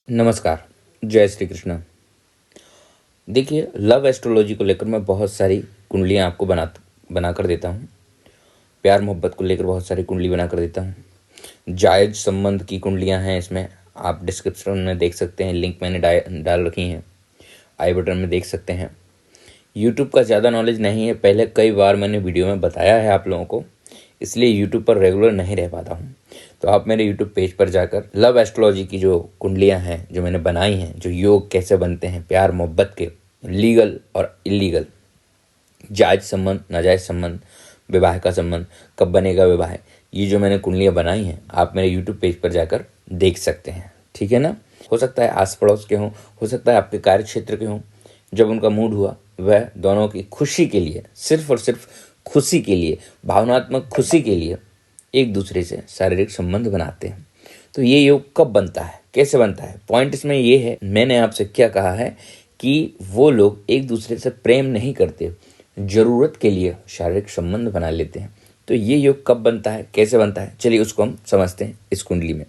नमस्कार। जय श्री कृष्ण। देखिए, लव एस्ट्रोलॉजी को लेकर मैं बहुत सारी कुंडलियाँ आपको बना कर देता हूँ। प्यार मोहब्बत को लेकर बहुत सारी कुंडली बना कर देता हूँ। जायज संबंध की कुंडलियाँ हैं, इसमें आप डिस्क्रिप्शन में देख सकते हैं, लिंक मैंने डाल रखी हैं, आई बटन में देख सकते हैं। यूट्यूब का ज़्यादा नॉलेज नहीं है, पहले कई बार मैंने वीडियो में बताया है आप लोगों को, इसलिए यूट्यूब पर रेगुलर नहीं रह पाता हूँ। तो आप मेरे यूट्यूब पेज पर जाकर लव एस्ट्रोलॉजी की जो कुंडलियाँ हैं, जो मैंने बनाई हैं, जो योग कैसे बनते हैं, प्यार मोहब्बत के, लीगल और इलीगल, जायज संबंध, नाजायज संबंध, विवाह का संबंध, कब बनेगा विवाह, ये जो मैंने कुंडलियाँ बनाई हैं आप मेरे यूट्यूब पेज पर जाकर देख सकते हैं। ठीक है ना। हो सकता है आस पड़ोस के हों, हो सकता है आपके कार्य क्षेत्र के हों। जब उनका मूड हुआ वह दोनों की खुशी के लिए, सिर्फ और सिर्फ खुशी के लिए, भावनात्मक खुशी के लिए एक दूसरे से शारीरिक संबंध बनाते हैं। तो ये योग कब बनता है, कैसे बनता है? पॉइंट इसमें ये है, मैंने आपसे क्या कहा है कि वो लोग एक दूसरे से प्रेम नहीं करते, ज़रूरत के लिए शारीरिक संबंध बना लेते हैं। तो ये योग कब बनता है, कैसे बनता है, चलिए उसको हम समझते हैं इस कुंडली में।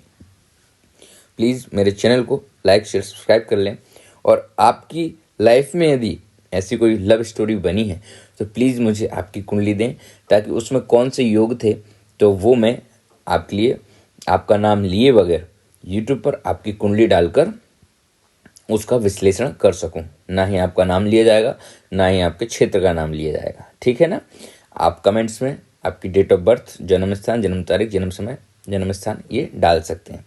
प्लीज़ मेरे चैनल को लाइक शेयर सब्सक्राइब कर लें, और आपकी लाइफ में यदि ऐसी कोई लव स्टोरी बनी है तो प्लीज़ मुझे आपकी कुंडली दें, ताकि उसमें कौन से योग थे तो वो मैं आपके लिए, आपका नाम लिए बगैर यूट्यूब पर आपकी कुंडली डालकर उसका विश्लेषण कर सकूं। ना ही आपका नाम लिया जाएगा, ना ही आपके क्षेत्र का नाम लिया जाएगा। ठीक है ना। आप कमेंट्स में आपकी डेट ऑफ बर्थ, जन्म स्थान, जन्म तारीख, जन्म समय, जन्म स्थान ये डाल सकते हैं।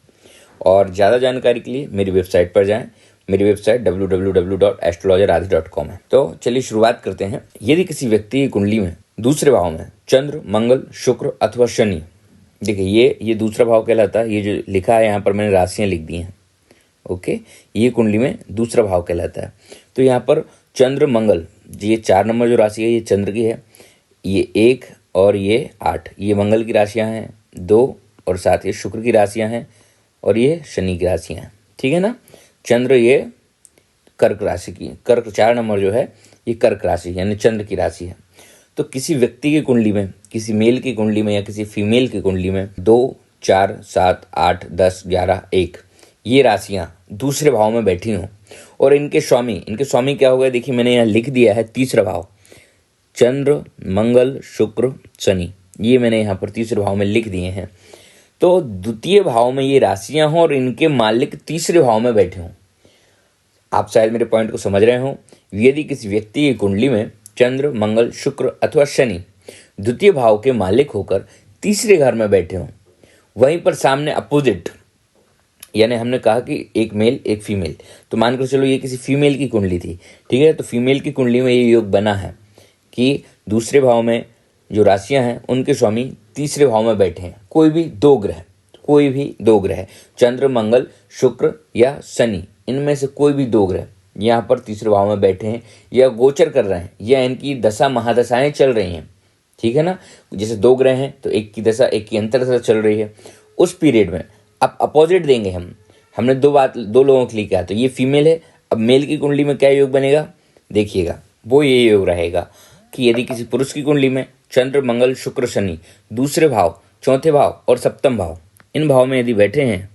और ज़्यादा जानकारी के लिए मेरी वेबसाइट पर जाएं। मेरी वेबसाइट www.astrologerradhi.com है। तो चलिए शुरुआत करते हैं। यदि किसी व्यक्ति की कुंडली में दूसरे भाव में चंद्र, मंगल, शुक्र अथवा शनि, देखिए ये दूसरा भाव कहलाता है। ये जो लिखा है यहाँ पर मैंने राशियाँ लिख दी हैं, ओके, ये कुंडली में दूसरा भाव कहलाता है। तो यहाँ पर चंद्र, मंगल, ये 4 नंबर जो राशि है ये चंद्र की है, ये 1 और ये 8 ये मंगल की राशियाँ हैं, 2 और 7 ये शुक्र की राशियाँ हैं, और ये शनि की राशियाँ हैं। ठीक है ना। चंद्र ये कर्क राशि की, कर्क 4 नंबर जो है ये कर्क राशि यानी चंद्र की राशि है। तो किसी व्यक्ति की कुंडली में, किसी मेल की कुंडली में या किसी फीमेल की कुंडली में 2, 4, 7, 8, 10, 11, 1 ये राशियां दूसरे भाव में बैठी हों, और इनके स्वामी क्या हो गए, देखिए मैंने यहाँ लिख दिया है तीसरा भाव, चंद्र, मंगल, शुक्र, शनि, ये मैंने यहाँ पर तीसरे भाव में लिख दिए हैं। तो द्वितीय भाव में ये राशियां हों और इनके मालिक तीसरे भाव में बैठे हों। आप शायद मेरे पॉइंट को समझ रहे हो। यदि किसी व्यक्ति की कुंडली में चंद्र, मंगल, शुक्र अथवा शनि द्वितीय भाव के मालिक होकर तीसरे घर में बैठे हों, वहीं पर सामने अपोजिट, यानी हमने कहा कि एक मेल एक फीमेल, तो मानकर चलो ये किसी फीमेल की कुंडली थी, ठीक है। तो फीमेल की कुंडली में ये योग बना है कि दूसरे भाव में जो राशियां हैं उनके स्वामी तीसरे भाव में बैठे हैं। कोई भी दो ग्रह, चंद्र, मंगल, शुक्र या शनि, इनमें से कोई भी 2 ग्रह यहाँ पर तीसरे भाव में बैठे हैं, या गोचर कर रहे हैं, या इनकी दशा महादशाएं चल रही हैं। ठीक है ना। जैसे 2 ग्रह हैं तो एक की दशा, एक की अंतर दशा चल रही है। उस पीरियड में अब अपोजिट देंगे हमने दो लोगों के लिए किया, तो ये फीमेल है। अब मेल की कुंडली में क्या योग बनेगा, देखिएगा, वो ये योग रहेगा कि यदि किसी पुरुष की कुंडली में चंद्र, मंगल, शुक्र, शनि दूसरे भाव, चौथे भाव और सप्तम भाव, इन भाव में यदि बैठे हैं,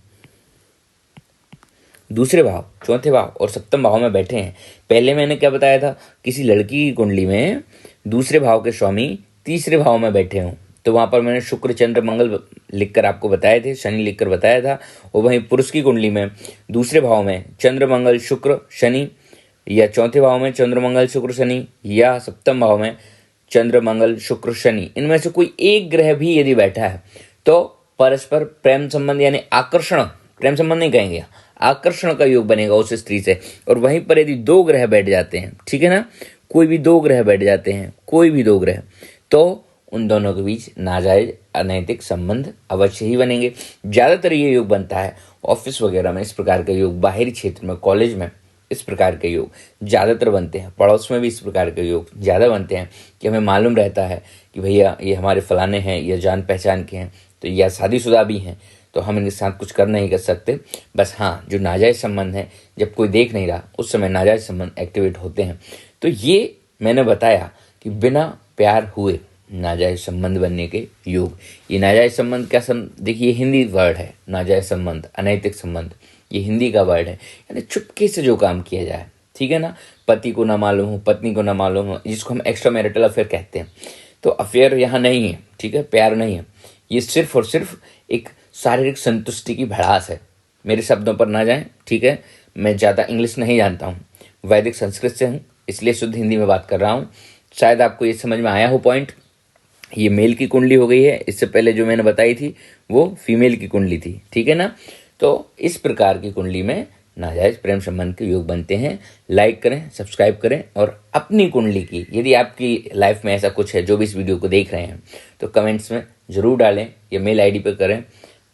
दूसरे भाव, चौथे भाव और सप्तम भाव में बैठे हैं। पहले मैंने क्या बताया था, किसी लड़की की कुंडली में दूसरे भाव के स्वामी तीसरे भाव में बैठे हों, तो वहाँ पर मैंने शुक्र, चंद्र, मंगल लिखकर आपको बताए थे, शनि लिखकर बताया था। और वहीं पुरुष की कुंडली में दूसरे भाव में चंद्र, मंगल, शुक्र, शनि, या चौथे भाव में चंद्र, मंगल, शुक्र, शनि, या सप्तम भाव में चंद्र, मंगल, शुक्र, शनि, इनमें से कोई एक ग्रह भी यदि बैठा है तो परस्पर प्रेम संबंध यानी आकर्षण, प्रेम संबंध नहीं कहेंगे, आकर्षण का योग बनेगा उस स्त्री से। और वहीं पर यदि 2 ग्रह बैठ जाते हैं, ठीक है ना, कोई भी 2 ग्रह बैठ जाते हैं, कोई भी 2 ग्रह, तो उन दोनों के बीच नाजायज अनैतिक संबंध अवश्य ही बनेंगे। ज़्यादातर ये योग बनता है ऑफिस वगैरह में, इस प्रकार का योग, बाहरी क्षेत्र में, कॉलेज में इस प्रकार के योग ज़्यादातर बनते हैं। पड़ोस में भी इस प्रकार के योग ज़्यादा बनते हैं कि हमें मालूम रहता है कि भैया ये हमारे फलाने हैं, या जान पहचान के हैं, तो या शादीशुदा भी हैं, तो हम इनके साथ कुछ कर नहीं कर सकते। बस हाँ, जो नाजायज़ संबंध है, जब कोई देख नहीं रहा उस समय नाजायज़ संबंध एक्टिवेट होते हैं। तो ये मैंने बताया कि बिना प्यार हुए नाजायज़ संबंध बनने के योग। ये नाजायज़ संबंध क्या देखिए हिंदी वर्ड है, नाजायज़ संबंध, अनैतिक संबंध, ये हिंदी का वर्ड है, यानी चुपके से जो काम किया जाए, ठीक है ना। पति को ना मालूम हो, पत्नी को ना मालूम हो, जिसको हम एक्स्ट्रा मैरिटल अफेयर कहते हैं। तो अफेयर यहाँ नहीं है, ठीक है, प्यार नहीं है, ये सिर्फ और सिर्फ एक शारीरिक संतुष्टि की भड़ास है। मेरे शब्दों पर ना जाएं, ठीक है। मैं ज़्यादा इंग्लिश नहीं जानता हूँ, वैदिक संस्कृत से हूँ, इसलिए शुद्ध हिंदी में बात कर रहा हूँ। शायद आपको ये समझ में आया हो पॉइंट। ये मेल की कुंडली हो गई है, इससे पहले जो मैंने बताई थी वो फीमेल की कुंडली थी, ठीक है ना। तो इस प्रकार की कुंडली में नाजायज प्रेम संबंध के योग बनते हैं। लाइक करें, सब्सक्राइब करें, और अपनी कुंडली की, यदि आपकी लाइफ में ऐसा कुछ है जो भी इस वीडियो को देख रहे हैं, तो कमेंट्स में ज़रूर डालें या मेल आईडी पे करें,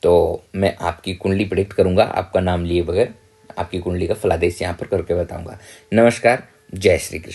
तो मैं आपकी कुंडली प्रेडिक्ट करूंगा, आपका नाम लिए बगैर आपकी कुंडली का फलादेश यहाँ पर करके बताऊंगा। नमस्कार, जय श्री कृष्ण।